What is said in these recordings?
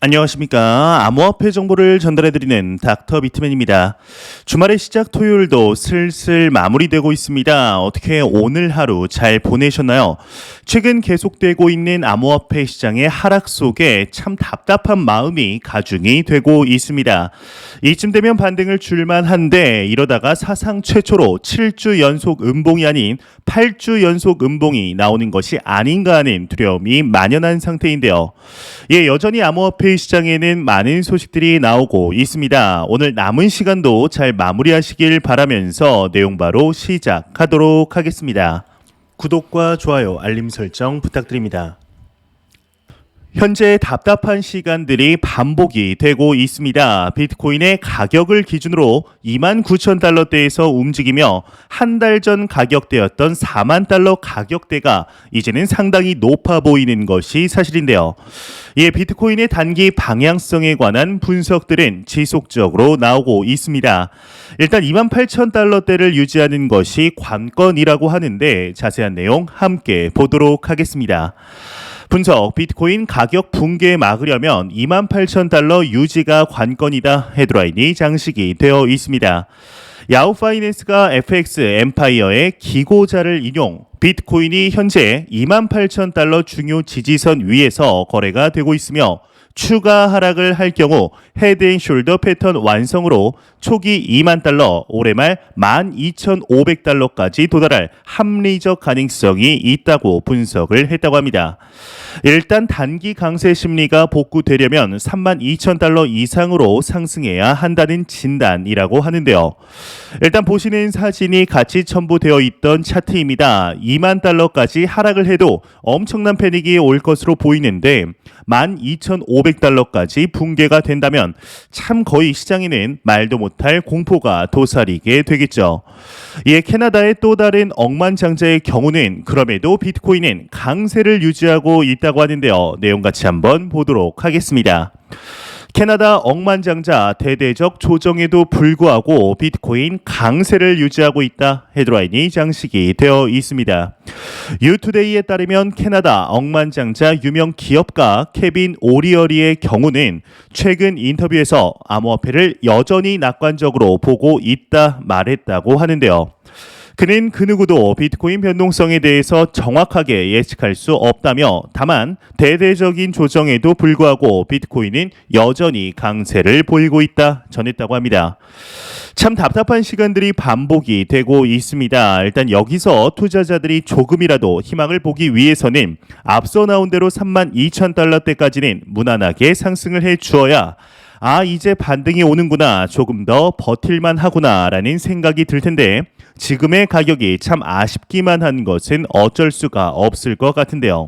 안녕하십니까. 암호화폐 정보를 전달해드리는 닥터 비트맨입니다. 주말의 시작 토요일도 슬슬 마무리되고 있습니다. 어떻게 오늘 하루 잘 보내셨나요? 최근 계속되고 있는 암호화폐 시장의 하락 속에 참 답답한 마음이 가중이 되고 있습니다. 이쯤 되면 반등을 줄만 한데 이러다가 사상 최초로 7주 연속 음봉이 아닌 8주 연속 음봉이 나오는 것이 아닌가 하는 두려움이 만연한 상태인데요. 여전히 암호화폐 시장에는 많은 소식들이 나오고 있습니다. 오늘 남은 시간도 잘 마무리하시길 바라면서 내용 바로 시작하도록 하겠습니다. 구독과 좋아요, 알림 설정 부탁드립니다. 현재 답답한 시간들이 반복이 되고 있습니다. 비트코인의 가격을 기준으로 29,000달러대에서 움직이며 한 달 전 가격대였던 4만 달러 가격대가 이제는 상당히 높아 보이는 것이 사실인데요. 비트코인의 단기 방향성에 관한 분석들은 지속적으로 나오고 있습니다. 일단 28,000달러대를 유지하는 것이 관건이라고 하는데 자세한 내용 함께 보도록 하겠습니다. 분석, 비트코인 가격 붕괴 막으려면 28,000달러 유지가 관건이다 헤드라인이 장식이 되어 있습니다. 야후 파이낸스가 FX 엠파이어의 기고자를 인용, 비트코인이 현재 28,000달러 중요 지지선 위에서 거래가 되고 있으며 추가 하락을 할 경우 헤드앤숄더 패턴 완성으로 초기 2만 달러, 올해 말 12,500달러까지 도달할 합리적 가능성이 있다고 분석을 했다고 합니다. 일단 단기 강세 심리가 복구되려면 32,000달러 이상으로 상승해야 한다는 진단이라고 하는데요. 일단 보시는 사진이 같이 첨부되어 있던 차트입니다. 2만 달러까지 하락을 해도 엄청난 패닉이 올 것으로 보이는데 12,500달러까지 붕괴가 된다면 참 거의 시장에는 말도 못할 공포가 도사리게 되겠죠. 캐나다의 또 다른 억만장자의 경우는 그럼에도 비트코인은 강세를 유지하고 있다고 하는데요. 내용 같이 한번 보도록 하겠습니다. 캐나다 억만장자 대대적 조정에도 불구하고 비트코인 강세를 유지하고 있다 헤드라인이 장식이 되어 있습니다. 유투데이에 따르면 캐나다 억만장자 유명 기업가 케빈 오리어리의 경우는 최근 인터뷰에서 암호화폐를 여전히 낙관적으로 보고 있다 말했다고 하는데요. 그는 그 누구도 비트코인 변동성에 대해서 정확하게 예측할 수 없다며 다만 대대적인 조정에도 불구하고 비트코인은 여전히 강세를 보이고 있다 전했다고 합니다. 참 답답한 시간들이 반복이 되고 있습니다. 일단 여기서 투자자들이 조금이라도 희망을 보기 위해서는 앞서 나온 대로 32,000달러대까지는 무난하게 상승을 해 주어야 이제 반등이 오는구나, 조금 더 버틸만 하구나 라는 생각이 들 텐데 지금의 가격이 참 아쉽기만 한 것은 어쩔 수가 없을 것 같은데요.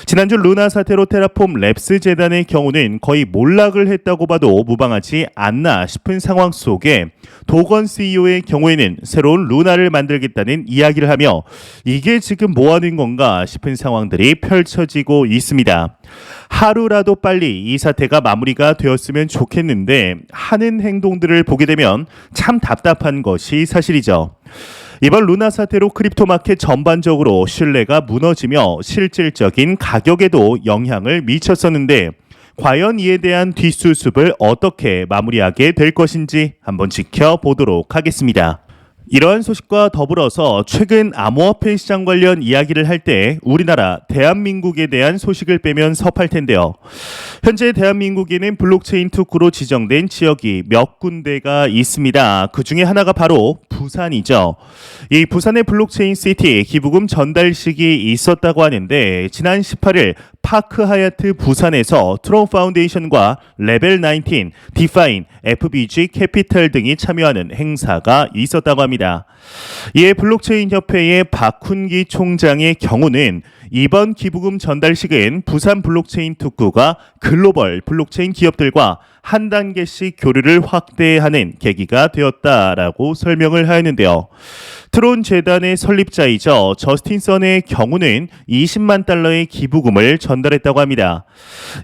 지난주 루나 사태로 테라폼 랩스 재단의 경우는 거의 몰락을 했다고 봐도 무방하지 않나 싶은 상황 속에 도건 CEO의 경우에는 새로운 루나를 만들겠다는 이야기를 하며 이게 지금 뭐 하는 건가 싶은 상황들이 펼쳐지고 있습니다. 하루라도 빨리 이 사태가 마무리가 되었으면 좋겠는데 하는 행동들을 보게 되면 참 답답한 것이 사실이죠. 이번 루나 사태로 크립토 마켓 전반적으로 신뢰가 무너지며 실질적인 가격에도 영향을 미쳤었는데 과연 이에 대한 뒷수습을 어떻게 마무리하게 될 것인지 한번 지켜보도록 하겠습니다. 이러한 소식과 더불어서 최근 암호화폐 시장 관련 이야기를 할 때 우리나라 대한민국에 대한 소식을 빼면 섭할 텐데요. 현재 대한민국에는 블록체인 특구로 지정된 지역이 몇 군데가 있습니다. 그 중에 하나가 바로 부산이죠. 이 부산의 블록체인 시티 기부금 전달식이 있었다고 하는데 지난 18일 파크 하얏트 부산에서 트론 파운데이션과 레벨 19, 디파인, FBG 캐피탈 등이 참여하는 행사가 있었다고 합니다. 이에 블록체인 협회의 박훈기 총장의 경우는 이번 기부금 전달식은 부산 블록체인 특구가 글로벌 블록체인 기업들과 한 단계씩 교류를 확대하는 계기가 되었다라고 설명을 하였는데요. 트론 재단의 설립자이죠. 저스틴 선의 경우는 20만 달러의 기부금을 전달했다고 합니다.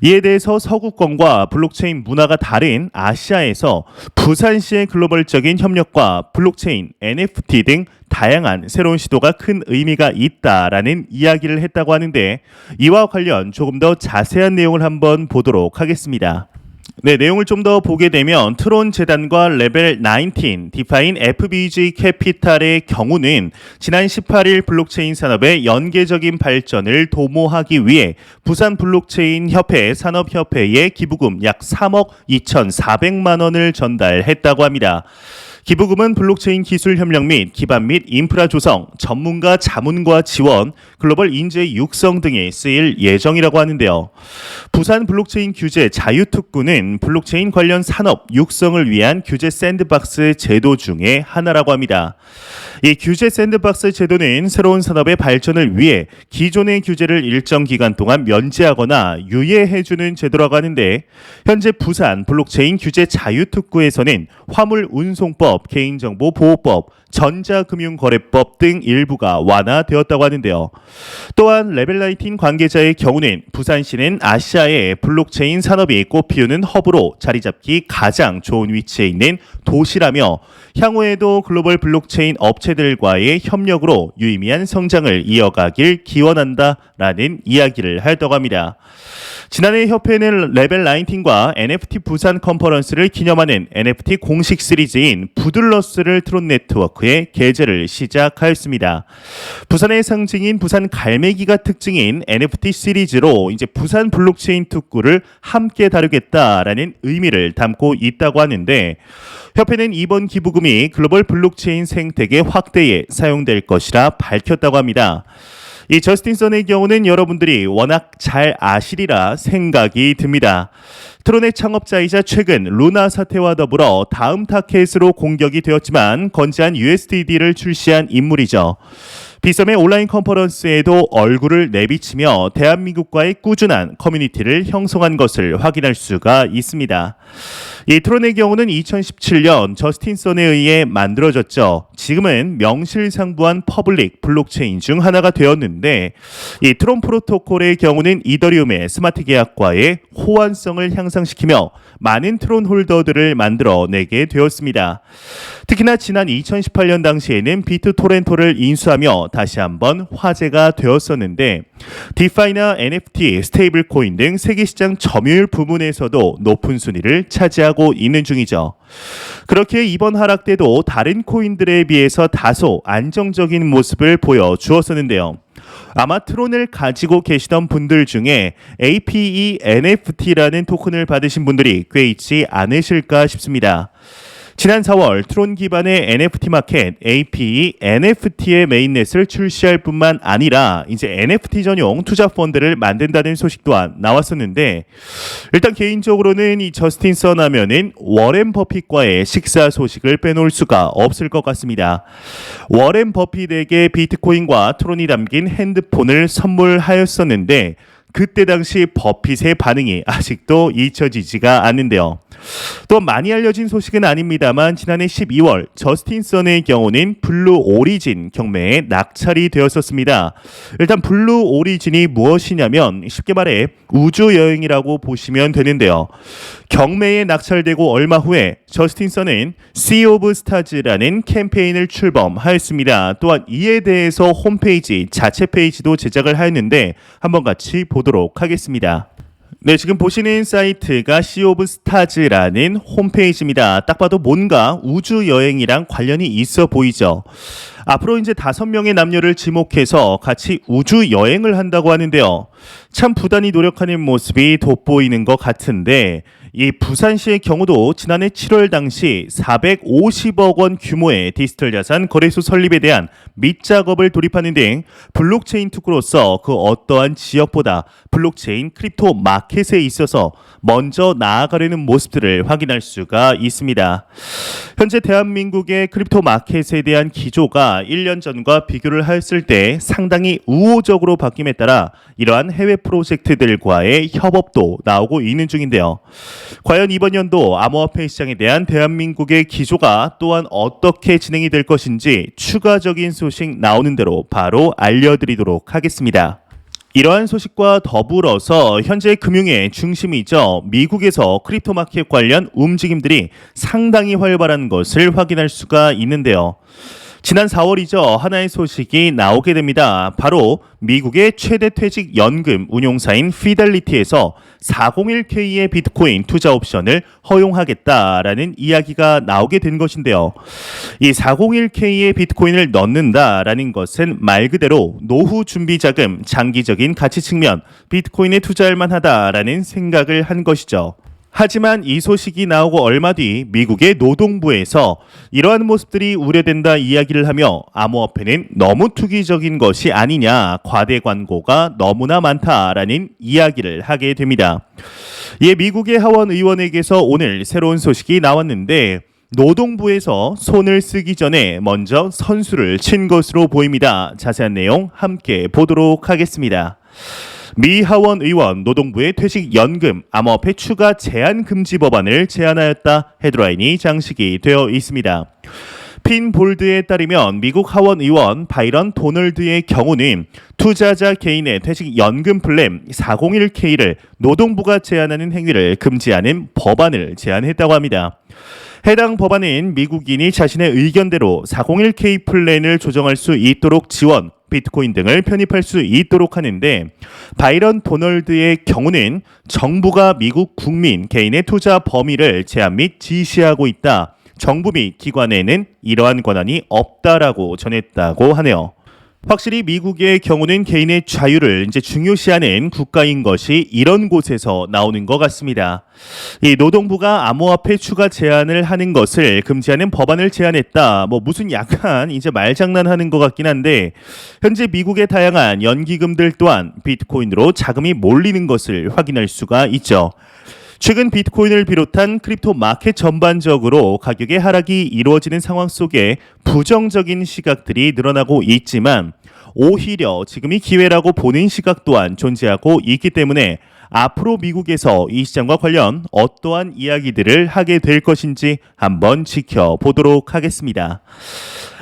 이에 대해서 서구권과 블록체인 문화가 다른 아시아에서 부산시의 글로벌적인 협력과 블록체인, NFT 등 다양한 새로운 시도가 큰 의미가 있다라는 이야기를 했다고 하는데, 이와 관련 조금 더 자세한 내용을 한번 보도록 하겠습니다. 네, 내용을 좀 더 보게 되면 트론 재단과 레벨 19 디파인 FBG 캐피탈의 경우는 지난 18일 블록체인 산업의 연계적인 발전을 도모하기 위해 부산 블록체인 협회 산업협회에 기부금 약 3억 2,400만 원을 전달했다고 합니다. 기부금은 블록체인 기술 협력 및 기반 및 인프라 조성, 전문가 자문과 지원, 글로벌 인재 육성 등에 쓰일 예정이라고 하는데요. 부산 블록체인 규제 자유특구는 블록체인 관련 산업 육성을 위한 규제 샌드박스 제도 중에 하나라고 합니다. 이 규제 샌드박스 제도는 새로운 산업의 발전을 위해 기존의 규제를 일정 기간 동안 면제하거나 유예해주는 제도라고 하는데, 현재 부산 블록체인 규제 자유특구에서는 화물운송법, 개인정보보호법, 전자금융거래법 등 일부가 완화되었다고 하는데요. 또한 레벨 19 관계자의 경우는 부산시는 아시아의 블록체인 산업이 꽃피우는 허브로 자리 잡기 가장 좋은 위치에 있는 도시라며, 향후에도 글로벌 블록체인 업체들과의 협력으로 유의미한 성장을 이어가길 기원한다라는 이야기를 했다고 합니다. 지난해 협회는 레벨 19과 NFT 부산 컨퍼런스를 기념하는 NFT 공식 시리즈인 부들러스를 트론 네트워크에 게재를 시작하였습니다. 부산의 상징인 부산 갈매기가 특징인 NFT 시리즈로 이제 부산 블록체인 특구를 함께 다루겠다라는 의미를 담고 있다고 하는데, 협회는 이번 기부금이 글로벌 블록체인 생태계 확대에 사용될 것이라 밝혔다고 합니다. 이 저스틴 선의 경우는 여러분들이 워낙 잘 아시리라 생각이 듭니다. 트론의 창업자이자 최근 루나 사태와 더불어 다음 타켓으로 공격이 되었지만 건재한 USDD를 출시한 인물이죠. 비썸의 온라인 컨퍼런스에도 얼굴을 내비치며 대한민국과의 꾸준한 커뮤니티를 형성한 것을 확인할 수가 있습니다. 이 트론의 경우는 2017년 저스틴 선에 의해 만들어졌죠. 지금은 명실상부한 퍼블릭 블록체인 중 하나가 되었는데, 이 트론 프로토콜의 경우는 이더리움의 스마트 계약과의 호환성을 향상시키며 많은 트론 홀더들을 만들어내게 되었습니다. 특히나 지난 2018년 당시에는 비트토렌토를 인수하며 다시 한번 화제가 되었었는데, 디파이나 NFT, 스테이블 코인 등 세계시장 점유율 부문에서도 높은 순위를 차지하고 있는 중이죠. 그렇게 이번 하락 때도 다른 코인들에 비해서 다소 안정적인 모습을 보여주었었는데요. 아마 트론을 가지고 계시던 분들 중에 APE NFT라는 토큰을 받으신 분들이 꽤 있지 않으실까 싶습니다. 지난 4월 트론 기반의 NFT 마켓 APE NFT의 메인넷을 출시할 뿐만 아니라 이제 NFT 전용 투자 펀드를 만든다는 소식 또한 나왔었는데, 일단 개인적으로는 이 저스틴 선 하면은 워렌 버핏과의 식사 소식을 빼놓을 수가 없을 것 같습니다. 워렌 버핏에게 비트코인과 트론이 담긴 핸드폰을 선물하였었는데, 그때 당시 버핏의 반응이 아직도 잊혀지지가 않는데요. 또 많이 알려진 소식은 아닙니다만 지난해 12월 저스틴 선의 경우는 블루 오리진 경매에 낙찰이 되었었습니다. 일단 블루 오리진이 무엇이냐면 쉽게 말해 우주 여행이라고 보시면 되는데요. 경매에 낙찰되고 얼마 후에 저스틴 선은 Sea of Stars라는 캠페인을 출범하였습니다. 또한 이에 대해서 홈페이지 자체 페이지도 제작을 하였는데 한번 같이 보도록 하겠습니다. 네, 지금 보시는 사이트가 Sea of Stars라는 홈페이지입니다. 딱 봐도 뭔가 우주 여행이랑 관련이 있어 보이죠. 앞으로 이제 5명의 남녀를 지목해서 같이 우주 여행을 한다고 하는데요. 참 부단히 노력하는 모습이 돋보이는 것 같은데, 이 부산시의 경우도 지난해 7월 당시 450억 원 규모의 디지털 자산 거래소 설립에 대한 밑작업을 돌입하는 등 블록체인 특구로서 그 어떠한 지역보다 블록체인 크립토 마켓에 있어서 먼저 나아가려는 모습들을 확인할 수가 있습니다. 현재 대한민국의 크립토 마켓에 대한 기조가 1년 전과 비교를 했을 때 상당히 우호적으로 바뀜에 따라 이러한 해외 프로젝트들과의 협업도 나오고 있는 중인데요. 과연 이번 연도 암호화폐 시장에 대한 대한민국의 기조가 또한 어떻게 진행이 될 것인지 추가적인 소식 나오는 대로 바로 알려드리도록 하겠습니다. 이러한 소식과 더불어서 현재 금융의 중심이죠. 미국에서 크립토 마켓 관련 움직임들이 상당히 활발한 것을 확인할 수가 있는데요. 지난 4월이죠. 하나의 소식이 나오게 됩니다. 바로 미국의 최대 퇴직 연금 운용사인 피델리티에서 401k의 비트코인 투자 옵션을 허용하겠다라는 이야기가 나오게 된 것인데요. 이 401k의 비트코인을 넣는다라는 것은 말 그대로 노후 준비 자금, 장기적인 가치 측면, 비트코인에 투자할 만하다라는 생각을 한 것이죠. 하지만 이 소식이 나오고 얼마 뒤 미국의 노동부에서 이러한 모습들이 우려된다 이야기를 하며 암호화폐는 너무 투기적인 것이 아니냐, 과대 광고가 너무나 많다라는 이야기를 하게 됩니다. 이에 미국의 하원 의원에게서 오늘 새로운 소식이 나왔는데 노동부에서 손을 쓰기 전에 먼저 선수를 친 것으로 보입니다. 자세한 내용 함께 보도록 하겠습니다. 미 하원 의원 노동부의 퇴직연금 암호화폐 추가 제한 금지 법안을 제안하였다 헤드라인이 장식이 되어 있습니다. 핀 볼드에 따르면 미국 하원 의원 바이런 도널드의 경우는 투자자 개인의 퇴직연금 플랜 401k를 노동부가 제안하는 행위를 금지하는 법안을 제안했다고 합니다. 해당 법안은 미국인이 자신의 의견대로 401k 플랜을 조정할 수 있도록 지원, 비트코인 등을 편입할 수 있도록 하는데 바이런 도널드의 경우는 정부가 미국 국민 개인의 투자 범위를 제한 및 지시하고 있다. 정부 및 기관에는 이러한 권한이 없다라고 전했다고 하네요. 확실히 미국의 경우는 개인의 자유를 이제 중요시하는 국가인 것이 이런 곳에서 나오는 것 같습니다. 이 노동부가 암호화폐 추가 제한을 하는 것을 금지하는 법안을 제안했다. 무슨 약간 이제 말장난하는 것 같긴 한데 현재 미국의 다양한 연기금들 또한 비트코인으로 자금이 몰리는 것을 확인할 수가 있죠. 최근 비트코인을 비롯한 크립토 마켓 전반적으로 가격의 하락이 이루어지는 상황 속에 부정적인 시각들이 늘어나고 있지만 오히려 지금이 기회라고 보는 시각 또한 존재하고 있기 때문에 앞으로 미국에서 이 시장과 관련 어떠한 이야기들을 하게 될 것인지 한번 지켜보도록 하겠습니다.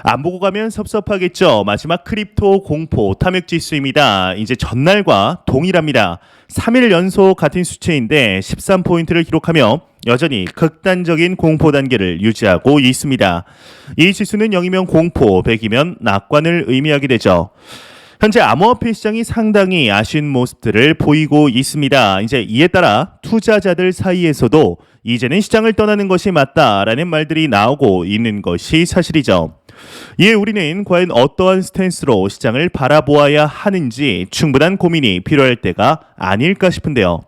안 보고 가면 섭섭하겠죠. 마지막 크립토 공포 탐욕 지수입니다. 이제 전날과 동일합니다. 3일 연속 같은 수치인데 13포인트를 기록하며 여전히 극단적인 공포 단계를 유지하고 있습니다. 이 지수는 0이면 공포, 100이면 낙관을 의미하게 되죠. 현재 암호화폐 시장이 상당히 아쉬운 모습들을 보이고 있습니다. 이제 이에 따라 투자자들 사이에서도 이제는 시장을 떠나는 것이 맞다라는 말들이 나오고 있는 것이 사실이죠. 이에 우리는 과연 어떠한 스탠스로 시장을 바라보아야 하는지 충분한 고민이 필요할 때가 아닐까 싶은데요.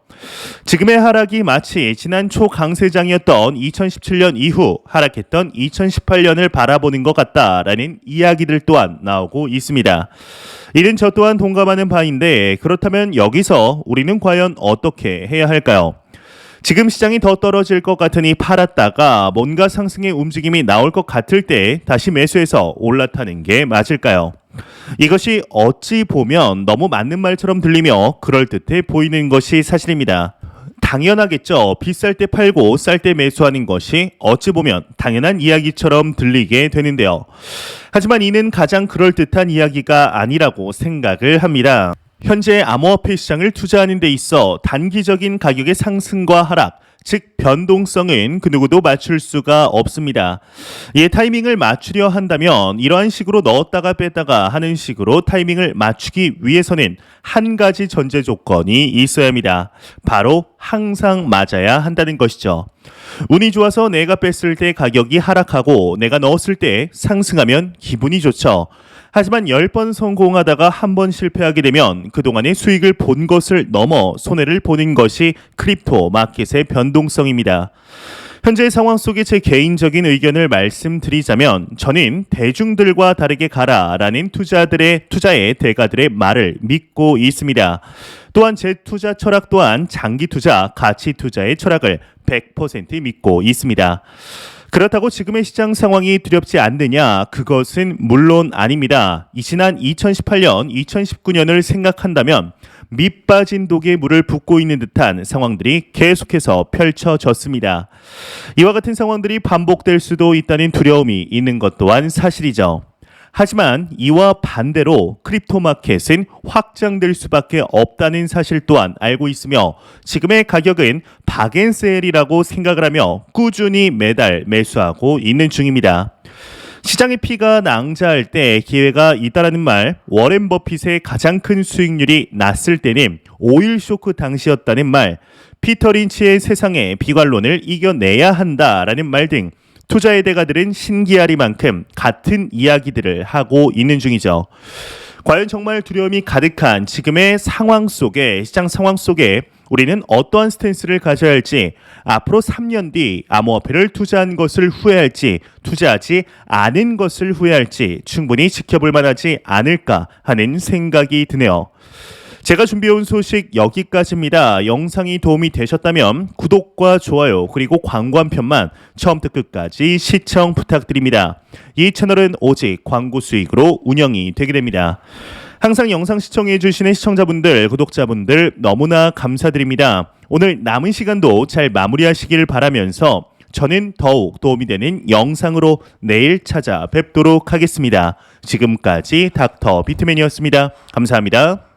지금의 하락이 마치 지난 초강세장이었던 2017년 이후 하락했던 2018년을 바라보는 것 같다라는 이야기들 또한 나오고 있습니다. 이는 저 또한 동감하는 바인데 그렇다면 여기서 우리는 과연 어떻게 해야 할까요? 지금 시장이 더 떨어질 것 같으니 팔았다가 뭔가 상승의 움직임이 나올 것 같을 때 다시 매수해서 올라타는 게 맞을까요? 이것이 어찌 보면 너무 맞는 말처럼 들리며 그럴듯해 보이는 것이 사실입니다. 당연하겠죠. 비쌀 때 팔고 쌀 때 매수하는 것이 어찌 보면 당연한 이야기처럼 들리게 되는데요. 하지만 이는 가장 그럴듯한 이야기가 아니라고 생각을 합니다. 현재 암호화폐 시장을 투자하는 데 있어 단기적인 가격의 상승과 하락, 즉 변동성은 그 누구도 맞출 수가 없습니다. 이 타이밍을 맞추려 한다면 이러한 식으로 넣었다가 뺐다가 하는 식으로 타이밍을 맞추기 위해서는 한 가지 전제 조건이 있어야 합니다. 바로 항상 맞아야 한다는 것이죠. 운이 좋아서 내가 뺐을 때 가격이 하락하고 내가 넣었을 때 상승하면 기분이 좋죠. 하지만 10번 성공하다가 한 번 실패하게 되면 그동안의 수익을 본 것을 넘어 손해를 보는 것이 크립토 마켓의 변동성입니다. 현재 상황 속에 제 개인적인 의견을 말씀드리자면 저는 대중들과 다르게 가라라는 투자의 대가들의 말을 믿고 있습니다. 또한 제 투자 철학 또한 장기 투자, 가치 투자의 철학을 100% 믿고 있습니다. 그렇다고 지금의 시장 상황이 두렵지 않느냐? 그것은 물론 아닙니다. 이 지난 2018년, 2019년을 생각한다면 밑 빠진 독에 물을 붓고 있는 듯한 상황들이 계속해서 펼쳐졌습니다. 이와 같은 상황들이 반복될 수도 있다는 두려움이 있는 것 또한 사실이죠. 하지만 이와 반대로 크립토 마켓은 확장될 수밖에 없다는 사실 또한 알고 있으며 지금의 가격은 박앤셀이라고 생각을 하며 꾸준히 매달 매수하고 있는 중입니다. 시장의 피가 낭자할 때 기회가 있다라는 말, 워렌 버핏의 가장 큰 수익률이 났을 때는 오일 쇼크 당시였다는 말, 피터 린치의 세상의 비관론을 이겨내야 한다라는 말 등 투자의 대가들은 신기하리만큼 같은 이야기들을 하고 있는 중이죠. 과연 정말 두려움이 가득한 지금의 상황 속에, 시장 상황 속에 우리는 어떠한 스탠스를 가져야 할지, 앞으로 3년 뒤 암호화폐를 투자한 것을 후회할지, 투자하지 않은 것을 후회할지 충분히 지켜볼 만하지 않을까 하는 생각이 드네요. 제가 준비해온 소식 여기까지입니다. 영상이 도움이 되셨다면 구독과 좋아요 그리고 광고 한 편만 처음부터 끝까지 시청 부탁드립니다. 이 채널은 오직 광고 수익으로 운영이 되게 됩니다. 항상 영상 시청해 주시는 시청자분들, 구독자분들 너무나 감사드립니다. 오늘 남은 시간도 잘 마무리하시길 바라면서 저는 더욱 도움이 되는 영상으로 내일 찾아뵙도록 하겠습니다. 지금까지 닥터 비트맨이었습니다. 감사합니다.